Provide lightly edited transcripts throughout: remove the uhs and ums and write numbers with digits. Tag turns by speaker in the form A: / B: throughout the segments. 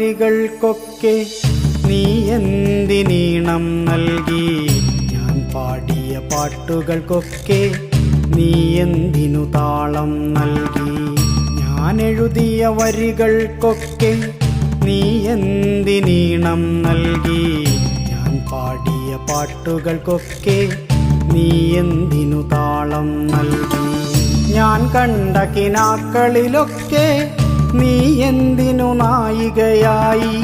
A: വരികൾക്കൊക്കെ നീ എന്തിനീണം നൽകി? ഞാൻ പാടിയ പാട്ടുകൾക്കൊക്കെ നീ എന്തിനു താളം നൽകി? ഞാൻ എഴുതിയ വരികൾക്കൊക്കെ നീ എന്തിനീണം നൽകി? ഞാൻ പാടിയ പാട്ടുകൾക്കൊക്കെ നീ എന്തിനു താളം നൽകി? ഞാൻ കണ്ട കിനാക്കളിലൊക്കെ നീ എന്തിനു നായികയായി?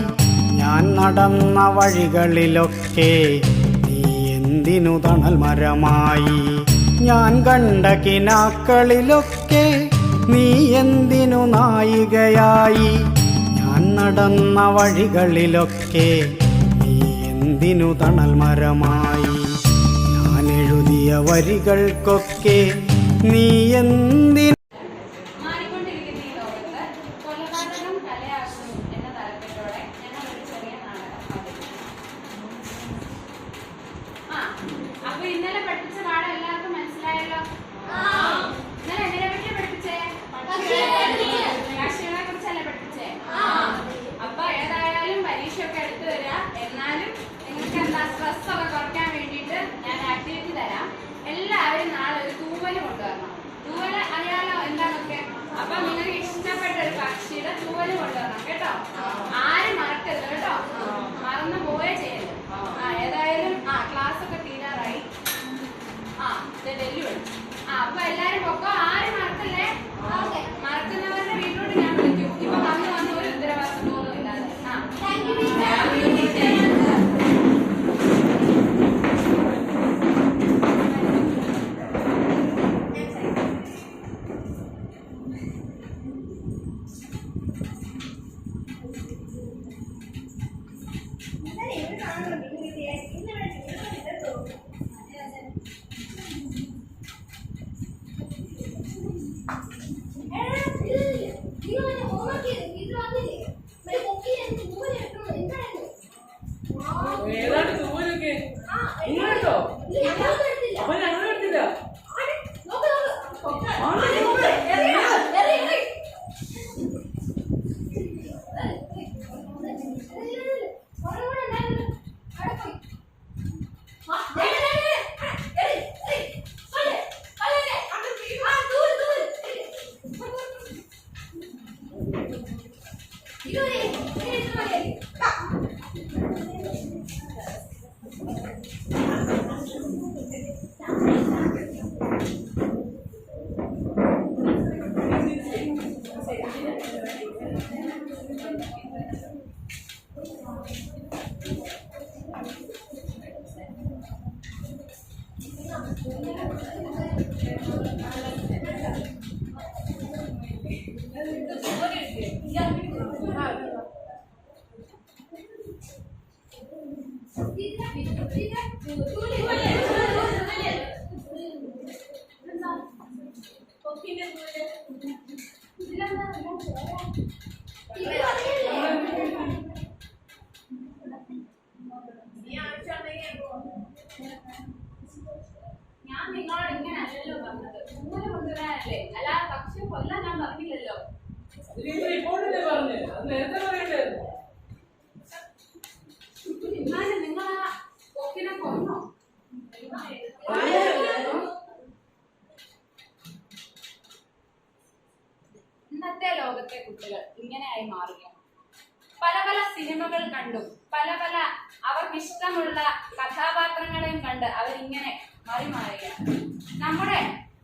A: ഞാൻ നടന്ന വഴികളിലൊക്കെ നീ എന്തിനു തണൽ മരമായി? ഞാൻ കണ്ട കിനാക്കളിലൊക്കെ നീ എന്തിനു നായികയായി? ഞാൻ നടന്ന വഴികളിലൊക്കെ നീ എന്തിനു തണൽ മരമായി? ഞാൻ എഴുതിയ വരികൾക്കൊക്കെ നീ എന്തിനു?
B: ഇന്നലെ പഠിപ്പിച്ച പാഠം എല്ലാവർക്കും മനസ്സിലായല്ലോ? ഇന്നലെ എന്തിനെ പറ്റിയാ പഠിപ്പിച്ചേ? പക്ഷികളെ കുറിച്ചല്ലേ പഠിപ്പിച്ചേ? അപ്പൊ ഏതായാലും പരീക്ഷയൊക്കെ എടുത്തു തരാം. എന്നാലും നിങ്ങൾക്ക് എന്താ സ്ട്രെസ് ഒക്കെ കുറയ്ക്കാൻ വേണ്ടിയിട്ട് ഞാൻ ആക്ടിവിറ്റി തരാം. എല്ലാവരും നാളെ ഒരു തൂവല് കൊണ്ടുവരണം. തൂവല് അറിയാലോ എന്താണൊക്കെ? അപ്പൊ നിങ്ങൾക്ക് ഇഷ്ടപ്പെട്ട ഒരു പക്ഷിയുടെ തൂവല് കൊണ്ടുവരണം കേട്ടോ. ആരും മറക്കരുത് കേട്ടോ. മറന്നു പോയേ ചെയ്യരുത്. ഏതായാലും ക്ലാസ് ഒക്കെ തീരാറായി. വെല്ലുവിളി. അപ്പൊ എല്ലാരും പൊക്കോ. ആരും മറക്കല്ലേ? മറക്കുന്നവരുടെ വീട്ടിലോട്ട് ഞാൻ വിളിക്കും. ഇപ്പൊ വന്ന് ഒരു ഉത്തരവാദിത്വമൊന്നും ഇല്ലാതെ. ഞാൻ നിങ്ങളോട് ഇങ്ങനെ അല്ലല്ലോ പറഞ്ഞത്. ദൂരെ കൊണ്ടുവരാനല്ലേ, അല്ലാതെ പക്ഷെ കൊല്ലാൻ ഞാൻ പറഞ്ഞില്ലല്ലോ. എന്നാലും നിങ്ങൾ ആ കൊക്കിനെ കൊന്നോ? ഇന്നത്തെ ലോകത്തെ കുട്ടികൾ ഇങ്ങനെയായി മാറുകയാണ്. പല പല സിനിമകൾ കണ്ടും പല പല അവർക്ക് ഇഷ്ടമുള്ള കഥാപാത്രങ്ങളെയും കണ്ട് അവരിങ്ങനെ മാറുകയാണ്. നമ്മുടെ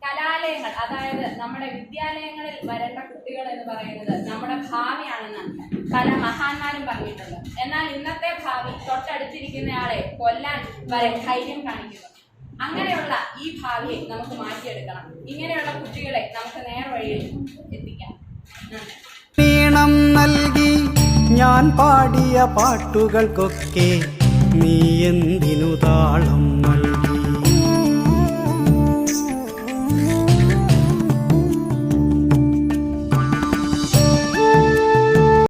B: കലാലയങ്ങൾ, അതായത് നമ്മുടെ വിദ്യാലയങ്ങളിൽ വരേണ്ട കുട്ടികൾ എന്ന് പറയുന്നത് നമ്മുടെ ഭാവിയാണെന്ന് പല മഹാന്മാരും പറഞ്ഞിട്ടുണ്ട്. എന്നാൽ ഇന്നത്തെ ഭാവി തൊട്ടടുത്തിരിക്കുന്നയാളെ കൊല്ലാൻ വരെ ധൈര്യം കാണിക്കുന്നു. അങ്ങനെയുള്ള ഈ ഭാവിയെ നമുക്ക് മാറ്റിയെടുക്കണം. ഇങ്ങനെയുള്ള കുട്ടികളെ നമുക്ക് നേർവഴിയിൽ എത്തിക്കാം.
A: ഈണം നൽകി ഞാൻ പാടിയ പാട്ടുകൾക്കൊക്കെ നീ എന്തിനു താളം നൽകി?